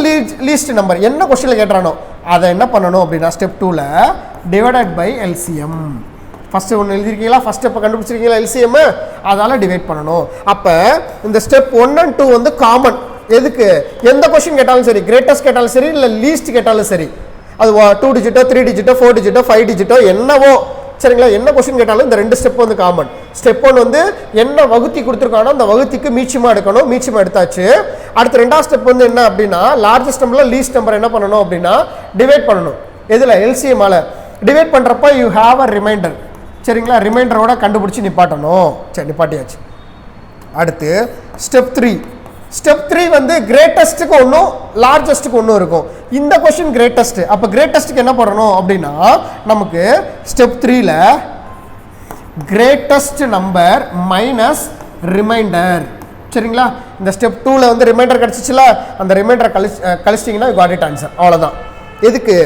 லீஸ்ட் நம்பர் என்ன கொஸ்டினில் கேட்டானோ அதை என்ன பண்ணணும் அப்படின்னா, ஸ்டெப் 2ல் டிவைடட் பை எல்சிஎம். ஃபஸ்ட்டு ஒன்று எழுதிருக்கீங்களா, ஃபஸ்ட் ஸ்டெப்பை கண்டுபிடிச்சிருக்கீங்களா எல்சிஎம், அதால் டிவைட் பண்ணணும். அப்போ இந்த ஸ்டெப் 1 and 2 வந்து காமன். எதுக்கு? எந்த கொஸ்டின் கேட்டாலும் சரி, கிரேட்டஸ்ட் கேட்டாலும் சரி இல்லை லீஸ்ட் கேட்டாலும் சரி, அது 2 டிஜிட்டோ 3 டிஜிட்டோ 4 டிஜிட்டோ 5 டிஜிட்டோ என்னவோ. சரிங்களா? என்ன கொஸ்டின் கேட்டாலும் இந்த 2 ஸ்டெப் வந்து காமன். ஸ்டெப் 1 வந்து என்ன வகுத்தி கொடுத்துருக்கானோ அந்த வகுத்திக்கு மீச்சமாக எடுக்கணும். மீச்சமாக எடுத்தாச்சு. அடுத்து 2ஆவது ஸ்டெப் வந்து என்ன அப்படின்னா, லார்ஜஸ்ட் நம்பரில் லீஸ்ட் நம்பர் என்ன பண்ணணும் அப்படின்னா டிவைட் பண்ணணும். எதில்? எல்சிஎம்மால் டிவைட் பண்ணுறப்ப யூ ஹாவ் அ ரிமைண்டர். சரிங்களா? ரிமைண்டரோட கண்டுபிடிச்சி நிப்பாட்டணும். சரி, நிப்பாட்டியாச்சு. அடுத்து ஸ்டெப் 3. ஸ்டெப் 3 வந்து கிரேட்டஸ்ட்டுக்கு ஒன்றும் லார்ஜஸ்ட்டுக்கு ஒன்றும் இருக்கும். இந்த கொஸ்டின் கிரேட்டஸ்ட். அப்போ கிரேட்டஸ்ட்டுக்கு என்ன பண்ணணும் அப்படின்னா, நமக்கு ஸ்டெப் 3ல் கிரேட்டஸ்ட் நம்பர் மைனஸ் ரிமைண்டர். சரிங்களா? இந்த ஸ்டெப் 2ல் வந்து ரிமைண்டர் கிடச்சிச்சுல, அந்த ரிமைண்டரை கழிச்சிட்டிங்கன்னா காட் இட் ஆன்சர். அவ்வளோதான். எதுக்கு?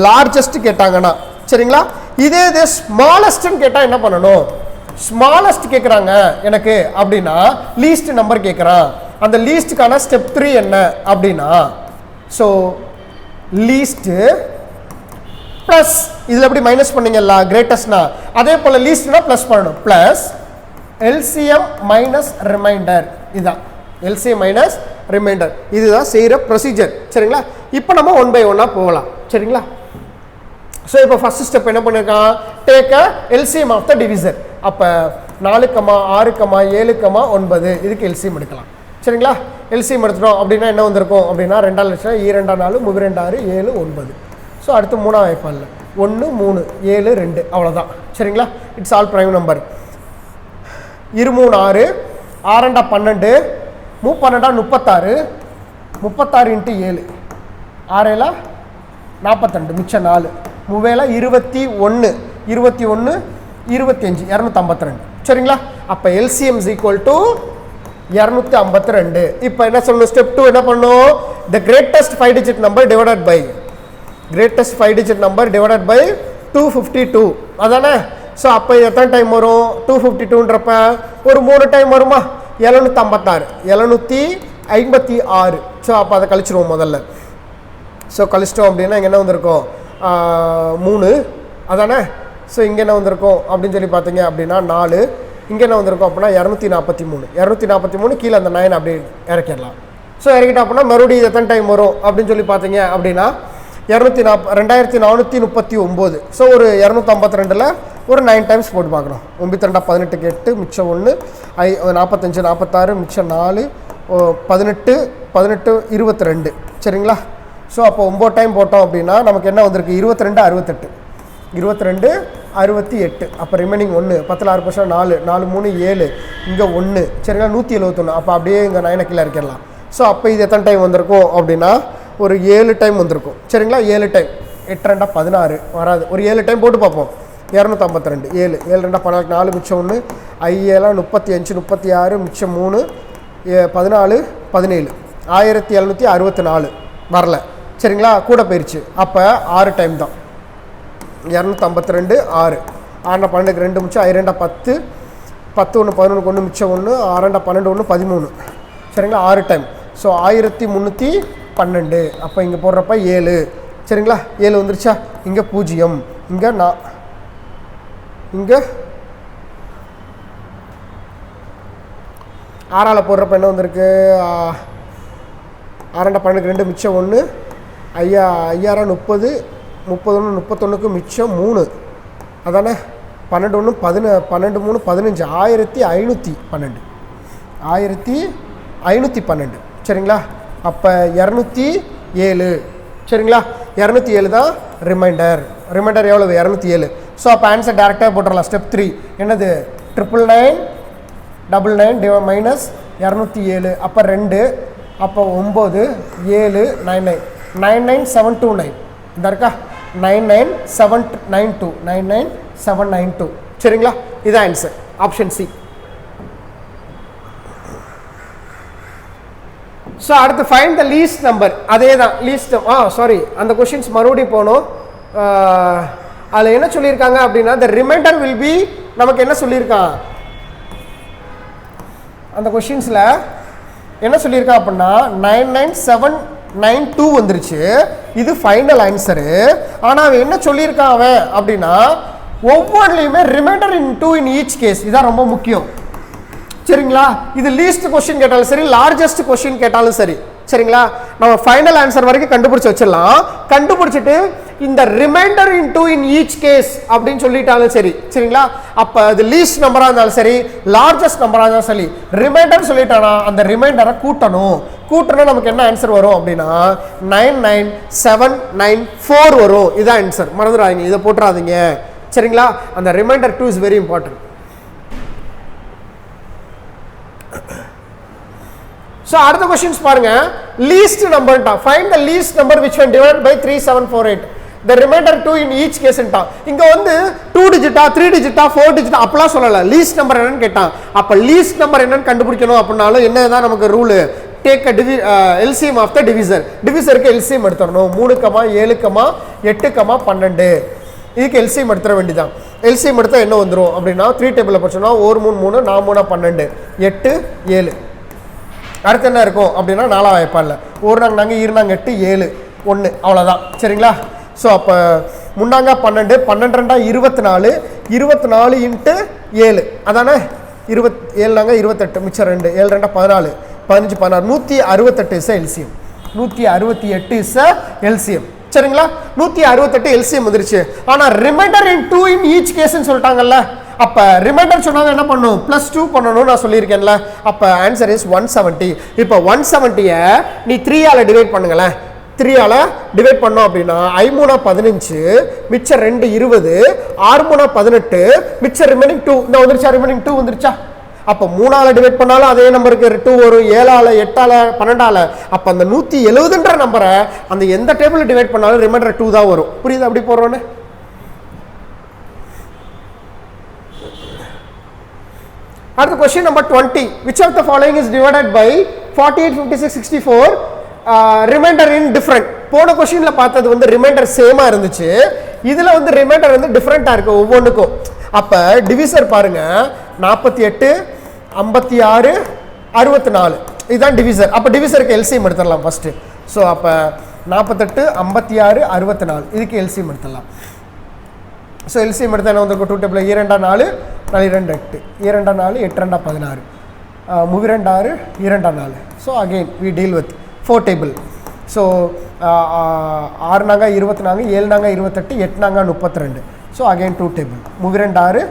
லார்ஜஸ்ட் கேட்டாங்கன்னா. சரிங்களா? இதே இது ஸ்மாலஸ்ட்னு கேட்டால் என்ன பண்ணணும், ஸ்மாலஸ்ட் கேட்குறாங்க எனக்கு அப்படின்னா லீஸ்ட் நம்பர் கேட்குறான். அந்த லீஸ்ட்டுக்கான ஸ்டெப் 3 என்ன அப்படின்னா, ஸோ லீஸ்ட்டு ப்ளஸ் இதில் எப்படி மைனஸ் பண்ணீங்கல்ல கிரேட்டஸ்ட்னா, அதே போல் லீஸ்ட்னா ப்ளஸ் பண்ணணும். Plus LCM minus remainder. இதுதான் எல்சிஎம் மைனஸ் ரிமைண்டர். இதுதான் செய்கிற ப்ரொசீஜர். சரிங்களா? இப்போ நம்ம 1 by 1 போகலாம். சரிங்களா? ஸோ இப்போ ஃபஸ்ட் ஸ்டெப் என்ன பண்ணியிருக்கான், take a LCM of the divisor. அப்போ 4, 6, 7, 9 இதுக்கு எல்சிஎம் எடுக்கலாம். சரிங்களா? எல்சிஎம் எடுத்துட்டோம் அப்படின்னா என்ன வந்திருக்கும் அப்படின்னா 2 லட்சம் 2 4 3 6 7 9. ஸோ அடுத்து 3ஆம் வாய்ப்பால் 1 3 7 2 அவ்வளோதான். சரிங்களா? It's all prime number. 2 3 6 6 12 12 36 36 × 7 6 42 மிச்சம் 4 3 21 21 25 252. சரிங்களா? அப்போ எல்சிஎம் இஸ் ஈக்குவல் டு 252. இப்போ என்ன சொல்லணும், ஸ்டெப் 2 என்ன பண்ணணும், the greatest 5 digit number divided by greatest 5 digit number divided by 252. அதானே? ஸோ அப்போ எத்தனை டைம் வரும், 252ன்றப்ப ஒரு 3 டைம் வருமா, 756 756. ஸோ அப்போ அதை கழிச்சிருவோம் முதல்ல. ஸோ கழிச்சிட்டோம் அப்படின்னா இங்கே என்ன வந்திருக்கும் 3 அதானே. ஸோ இங்கே என்ன வந்திருக்கும் அப்படின்னு சொல்லி பார்த்தீங்க அப்படின்னா 4. இங்கே என்ன வந்திருக்கும் அப்படின்னா 243 243 கீழே அந்த 9 அப்படி இறக்கிடலாம். ஸோ இறக்கிட்டோம் அப்படின்னா மறுபடியும் எத்தனை டைம் வரும் அப்படின்னு சொல்லி பார்த்தீங்க அப்படின்னா 2439. ஸோ ஒரு 252ல் ஒரு 9 டைம்ஸ் போட்டு பார்க்கணும். 9 18 8 மிச்சம் 1 45 46 மிச்சம் 4 18 18 22. சரிங்களா? ஸோ அப்போ 9 டைம் போட்டோம் அப்படின்னா நமக்கு என்ன வந்திருக்கு 22 68 22 68. அப்போ ரிமைனிங் 1 10 6 4 4 3 7 இங்கே 1. சரிங்களா? 171. அப்போ அப்படியே இங்கே 9 கீழே இறக்கிடலாம். ஸோ அப்போ இது எத்தனை டைம் வந்திருக்கும் அப்படின்னா ஒரு 7 டைம் வந்திருக்கும். சரிங்களா? 7 டைம் 8 2 16 வராது. ஒரு 7 டைம் போட்டு பார்ப்போம். 252 7 7 2 14 4 மிச்சம் 1 5 35 36 மிச்சம் 3 14 17 1764 வரல சரிங்களா கூட போயிடுச்சு அப்போ 6 டைம் தான் 252 6 6 12 2 மிச்சம் 2 10 10 1 11 1 மிச்சம் 1 6 12 1 13 சரிங்களா 6 டைம் ஸோ 1312 அப்போ இங்கே போடுறப்ப 7 சரிங்களா 7 வந்துருச்சா இங்கே 0 இங்கே இங்கே 6ஆல் போடுறப்ப என்ன வந்திருக்கு 6 12 2 மிச்சம் 1 5 30 31 31க்கு மிச்சம் 3 அதானே 12 1 12 3 15 1512 சரிங்களா அப்போ 207 சரிங்களா 207 தான் ரிமைண்டர் எவ்வளவு 207 ஸோ அப்போ ஆன்சர் டேரெக்டாக போட்டுடலாம் ஸ்டெப் 3 என்னது 999 மைனஸ் 207 அப்போ 2 அப்போ 9 7 99 99729 இந்த இருக்கா 99792 சரிங்களா இது ஆன்சர் ஆப்ஷன் சி. ஸோ அடுத்து ஃபைண்ட் த லீஸ்ட் நம்பர் அதே தான் லீஸ்ட் சாரி அந்த கொஷின்ஸ் மறுபடியும் போகணும் அதில் என்ன சொல்லியிருக்காங்க அப்படின்னா த ரிமைண்டர் வில் பி நமக்கு என்ன சொல்லியிருக்கான் அந்த கொஷின்ஸில் என்ன சொல்லியிருக்கான் அப்படின்னா 99792 வந்துருச்சு இது ஃபைனல் ஆன்சரு ஆனால் அவன் என்ன சொல்லியிருக்கான் அவன் அப்படின்னா ஒவ்வொன்றுலையுமே remainder in 2 in each case இதான் ரொம்ப முக்கியம் சரிங்களா இது லீஸ்ட் கொஸ்டின் கேட்டாலும் சரி லார்ஜஸ்ட் கொஸ்டின் கேட்டாலும் சரி சரிங்களா நம்ம ஃபைனல் ஆன்சர் வரைக்கும் கண்டுபிடிச்சு வச்சிடலாம் கண்டுபிடிச்சிட்டு இந்த remainder in 2 in each case அப்படின்னு சொல்லிட்டாலும் சரி சரிங்களா அப்போ அது லீஸ்ட் நம்பராக இருந்தாலும் சரி லார்ஜஸ்ட் நம்பராக இருந்தாலும் சரி ரிமைண்டர் சொல்லிட்டானா அந்த ரிமைண்டரை கூட்டணும் நமக்கு என்ன ஆன்சர் வரும் அப்படின்னா 99794 வரும் இதான் ஆன்சர் மறந்துடாதீங்க இதை போட்டுறாதீங்க சரிங்களா அந்த remainder 2 is very important. So அடுத்த क्वेश्चंस பாருங்க least number டா find the least number which when divided by 3748 the remainder 2 in each case டா இங்க வந்து 2 டிஜிட்டா 3 டிஜிட்டா 4 டிஜிட்டா அப்பலாம் சொல்லல least number என்னன்னு கேட்டான் அப்ப least number என்னன்னு கண்டுபிடிக்கணும் அப்படினாலும் என்னதான் நமக்கு rule take a LCM of the divisor க்கு LCM எடுத்துறணும் 3, 7, 8, 12 இதுக்கு LCM எடுத்துற வேண்டியதான் LCM எடுத்தா என்ன வந்துரும் அப்படினா 3 டேபிள்ல போச்சோம்னா 1 3 3 4 3 12 8 7 அடுத்து என்ன இருக்கும் அப்படின்னா 4 வாய்ப்பால்ல ஒரு நாங்க ஈர்னாங்க 8 7 1 அவ்வளவுதான் சரிங்களா சோ அப்ப முன்னாங்க 12 12 24 24 * 7 அதானே 27 நாங்க 28 மிச்சம் 2 7 2 14 15 16 168 இஸ் LCM 168 இஸ் LCM சரிங்களா 168 LCM வந்துருச்சு ஆனா remainder in 2 in each case னு சொல்லிட்டாங்கல்ல அப்ப ரிமைண்டர் சொன்னாங்க என்ன பண்ணனும் +2 பண்ணனும் நான் சொல்லிருக்கேன்ல அப்ப ஆன்சர் இஸ் 170 இப்போ 170 நீ 3 ஆல டிவைட் பண்ணுங்களே 3 ஆல டிவைட் பண்ணோம் அப்படினா I 3 15 மிச்சம் 2 20 6 3 18 மிச்சம் ரிமைனிங் 2 இந்த வந்துருச்சா ரிமைனிங் 2 வந்துருச்சா அப்ப 3 ஆல டிவைட் பண்ணாலும் அதே நம்பருக்கு 2 வரும் 7 ஆல 8 ஆல 12 ஆல அப்ப அந்த 170ன்ற நம்பரை அந்த எந்த டேபிள்ல டிவைட் பண்ணாலும் ரிமைண்டர் 2 தான் வரும் புரியுதா அப்படி போறோனே அடுத்த question number 20 which of the following is divided by 48 56 64 reminder in different போன क्वेश्चनல பார்த்தது வந்து ரிமைண்டர் சேமா இருந்துச்சு இதுல வந்து ரிமைண்டர் வந்து டிஃபரண்டா இருக்கு ஒவ்வொண்ணுக்கும் அப்ப டிவிசர் பாருங்க 48 56 64 இதுதான் டிவிசர் அப்ப டிவிசருக்கு LCM எடுத்துறலாம் ஃபர்ஸ்ட் சோ அப்ப 48 56 64 இதுக்கு LCM எடுத்துறலாம் சோ LCM எடுத்தா என்ன வந்திருக்கும் 2 டேபிள்ல 2 4 4 2 8 2 4 8 2 16 32 6 2 4 so again we deal with 4 table so 6 நாங்க 24 7 நாங்க 28 8 நாங்க 32 so again 2 table 32 6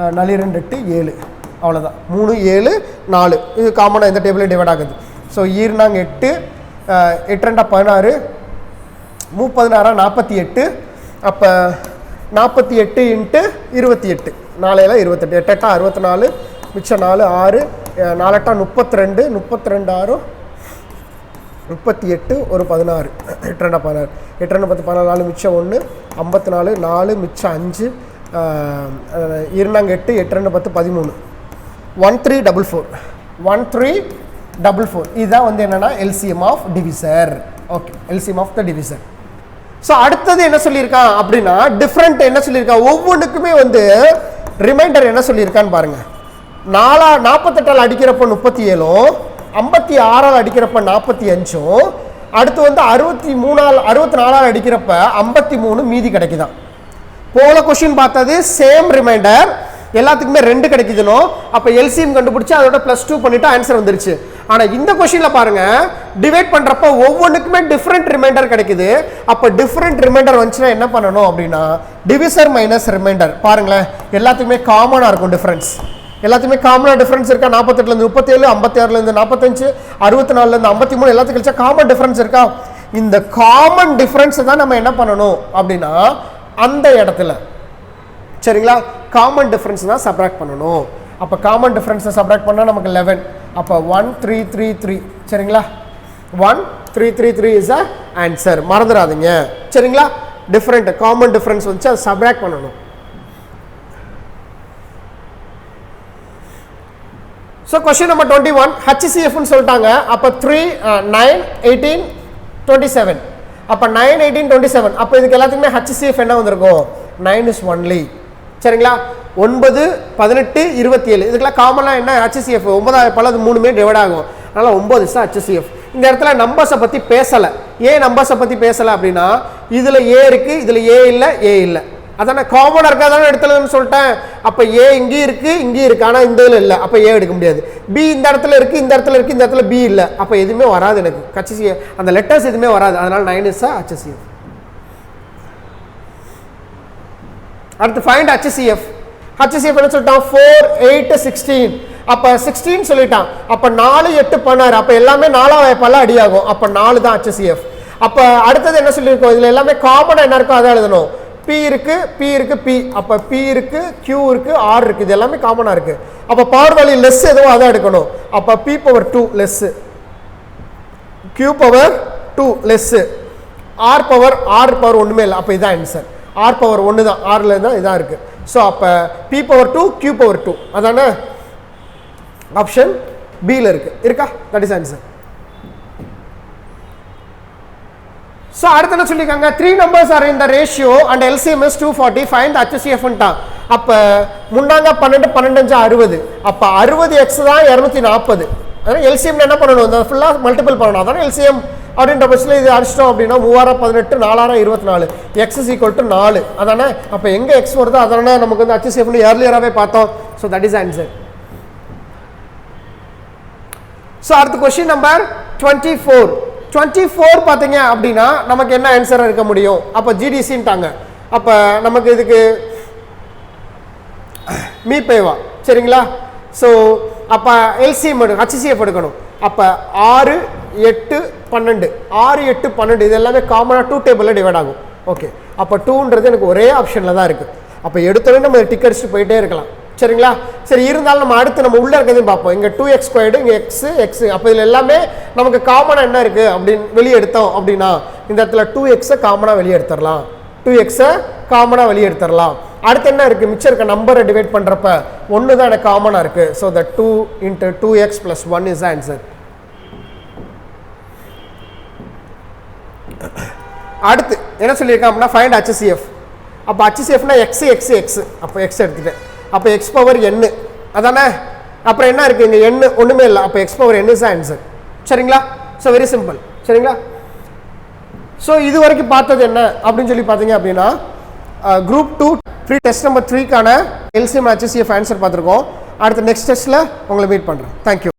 4 2 8 7 அவ்வளவுதான் 3 7 4 இது காமனா இந்த டேபிள்ல டிவைட் ஆகுது so ஈர்னாங்க 8 8 2 16 16 48 அப்ப 48 * 28 4 28 8 64 மிச்சம் 4 6 4 32 32 6 38 ஒரு 16 8 16 8 10 14 4 மிச்சம் 1 54 4 மிச்சம் 5 இருந்தாங்க 8 8 2 10 13 1344 1344 இதுதான் வந்து என்னன்னா LCM of divisor. Okay, LCM of the divisor. So அடுத்தது என்ன சொல்லியிருக்கான் அப்படின்னா டிஃப்ரெண்ட் என்ன சொல்லியிருக்கான், ஒவ்வொன்றுக்குமே வந்து ரிமைண்டர் என்ன சொல்லியிருக்கான்னு பாருங்க. 48ஆல் அடிக்கிறப்ப 37, 56ஆல் அடிக்கிறப்ப 45, அடுத்து வந்து 64ஆல் அடிக்கிறப்ப 53 மீதி கிடைக்குதான். போல கொஸ்டின் பார்த்தது சேம் ரிமைண்டர், எல்லாத்துக்குமே 2 கிடைக்குதுனோ, அப்போ LCM கண்டுபிடிச்சு அதோட +2 பண்ணிட்டு ஆன்சர் வந்துருச்சு. ஆனால் இந்த கொஸ்டின்ல பாருங்க டிவைட் பண்றப்ப ஒவ்வொன்றுக்குமே டிஃப்ரெண்ட் ரிமைண்டர் கிடைக்குது. அப்போ டிஃப்ரெண்ட் ரிமைண்டர் வந்துச்சுன்னா என்ன பண்ணணும் அப்படின்னா டிவிசர் மைனஸ் ரிமைண்டர். பாருங்களேன், எல்லாத்துக்குமே காமனாக இருக்கும் டிஃப்ரென்ஸ், எல்லாத்துக்குமே காமனாக டிஃப்ரென்ஸ் இருக்கா? 48லேருந்து 37, 56லேருந்து 45, 64லேருந்து 53 எல்லாத்துக்கும் கழிச்சா காமன் டிஃப்ரென்ஸ் இருக்கா? இந்த காமன் டிஃப்ரென்ஸை தான் நம்ம என்ன பண்ணணும் அப்படின்னா அந்த இடத்துல, சரிங்களா, காமன் டிஃப்ரென்ஸ் தான் சப்ராக்ட் பண்ணணும். அப்போ காமன் டிஃப்ரென்ஸை சப்ராக்ட் பண்ணால் நமக்கு 11. அப்போ 1333, சரிங்களா, 1333 இஸ் அ ஆன்சர். மறந்துடாதீங்க, சரிங்களா. டிஃப்ரெண்ட் காமன் டிஃப்ரென்ஸ் வந்துச்சு, அதை சப்ராக்ட் பண்ணணும். ஸோ கொஸ்டின் நம்பர் 21 HCFன்னு சொல்லிட்டாங்க. அப்போ 3 9 18 27, அப்போ 9 18 27, அப்போ இதுக்கு எல்லாத்துக்குமே HCF என்ன வந்திருக்கும்? 9 is only, சரிங்களா. 9 18 27 இதுக்கெல்லாம் காமனாக என்ன HCF? 9 பல அது 3மே டிவைட் ஆகும், அதனால் 9 is HCF. இந்த இடத்துல நம்பர்ஸை பற்றி பேசலை. ஏன் நம்பர்ஸை பற்றி பேசலை அப்படின்னா இதில் A இருக்குது, இதில் A இல்லை, A இல்லை, அதானே காமனாக இருக்காதானே எடுத்துலன்னு சொல்லிட்டேன். அப்போ A இங்கேயும் இருக்குது, இங்கேயும் இருக்குது, ஆனால் இந்த இதில் இல்லை, அப்போ A எடுக்க முடியாது. B இந்த இடத்துல இருக்குது, இந்த இடத்துல இருக்குது, இந்த இடத்துல B இல்லை, அப்போ எதுவுமே வராது எனக்கு HCF, அந்த லெட்டர்ஸ் எதுவுமே வராது, அதனால் 9 is HCF. அடுத்து ஃபைண்ட் HCF. HCF என்ன சொல்லிட்டான்? 4 8 16, அப்போ 16 சொல்லிட்டான். அப்போ 4 8 16, அப்போ எல்லாமே 4ஆம் வாய்ப்பால் அடியாகும், அப்போ 4 தான் HCF. அப்போ அடுத்தது என்ன சொல்லியிருக்கோம், இதில் எல்லாமே காமனாக என்ன இருக்கோ அதை எழுதணும். P இருக்கு, P இருக்கு, P, அப்போ P இருக்கு, Q இருக்கு, R இருக்கு, இது எல்லாமே காமனாக இருக்கு. அப்போ பவர் வேல்யூ லெஸ் எதுவும் அதை எடுக்கணும். அப்போ P/2 less, Q/2 less, R/1 ஒன்றுமே இல்லை, அப்போ இதான் ஆன்சர். R/1 தான், Rல தான் இதான் இருக்கு. ஸோ அப்போ P/2 Q/2 அதான ஆப்ஷன் பியில் இருக்கா? That is answer. ஸோ அடுத்து என்ன சொல்லியிருக்காங்க? 3 numbers are in the ratio and LCM is 240, find the HCF. அப்போ முன்னாங்க 12 12 60, அப்போ 60x தான் 240. அதனால் LCM என்ன பண்ணணும்? இந்த ஃபுல்லாக மல்டிபிள் பண்ணணும். அதான LCM அப்படின்ற பட்சத்தில் இது அடிச்சிட்டோம் அப்படின்னா 3 6 18 4 6 24, x is equal to 4, அதானே. அப்போ எங்கே x வருதோ அதானே நமக்கு வந்து HCFன்னு ஏர்லியராகவே பார்த்தோம். So that is answer. So அடுத்த கொஸ்டின் நம்பர் 24 பார்த்தீங்க அப்படின்னா நமக்கு என்ன ஆன்சராக இருக்க முடியும்? அப்போ GDCன்ட்டாங்க. அப்போ நமக்கு இதுக்கு மீபேவா, சரிங்களா. ஸோ அப்போ LCM HCF எடுக்கணும். அப்போ 6 8 12, 6 8 12 இது எல்லாமே காமனாக 2 டேபிளில் டிவைட் ஆகும். ஓகே, அப்போ 2ன்றது எனக்கு ஒரே ஆப்ஷனில் தான் இருக்குது. அப்போ எடுத்தோடனே நம்ம டிக் அடிச்சுட்டு போயிட்டே இருக்கலாம், சரிங்களா. சரி, இருந்தாலும் நம்ம அடுத்து நம்ம உள்ளே இருக்கிறதையும் பார்ப்போம். இங்கே 2x², இங்கே x, அப்போ இதில் எல்லாமே நமக்கு காமனாக என்ன இருக்குது அப்படின்னு வெளியே எடுத்தோம் அப்படின்னா இந்த இடத்துல 2x காமனாக வெளியே எடுத்துடலாம், 2x காமனாக வெளியே எடுத்துடலாம். அடுத்து என்ன இருக்குது? மிச்சம் இருக்க நம்பரை டிவைட் பண்ணுறப்ப 1 தான் எனக்கு காமனாக இருக்குது. So the 2 × 2x + 1 is answer. அடுத்து என்ன சொல்லியிருக்கான் அப்படின்னா ஃபைண்ட் HCF. அப்போ HCFனா x, அப்போ x எடுத்துட்டேன். அப்போ x/n அதானே. அப்புறம் என்ன இருக்குது? இங்கே n ஒன்றுமே இல்லை, அப்போ x/n இஸ் ஆன்சர், சரிங்களா. ஸோ வெரி சிம்பிள், சரிங்களா. ஸோ இது வரைக்கும் பார்த்தது என்ன அப்படின்னு சொல்லி பார்த்தீங்க அப்படின்னா குரூப் 2 ஃப்ரீ டெஸ்ட் நம்பர் 3க்கான LCM HCF ஆன்சர் பார்த்துருக்கோம். அடுத்த நெக்ஸ்ட் டெஸ்ட்டில் உங்களை மீட் பண்ணுறேன். தேங்க்யூ.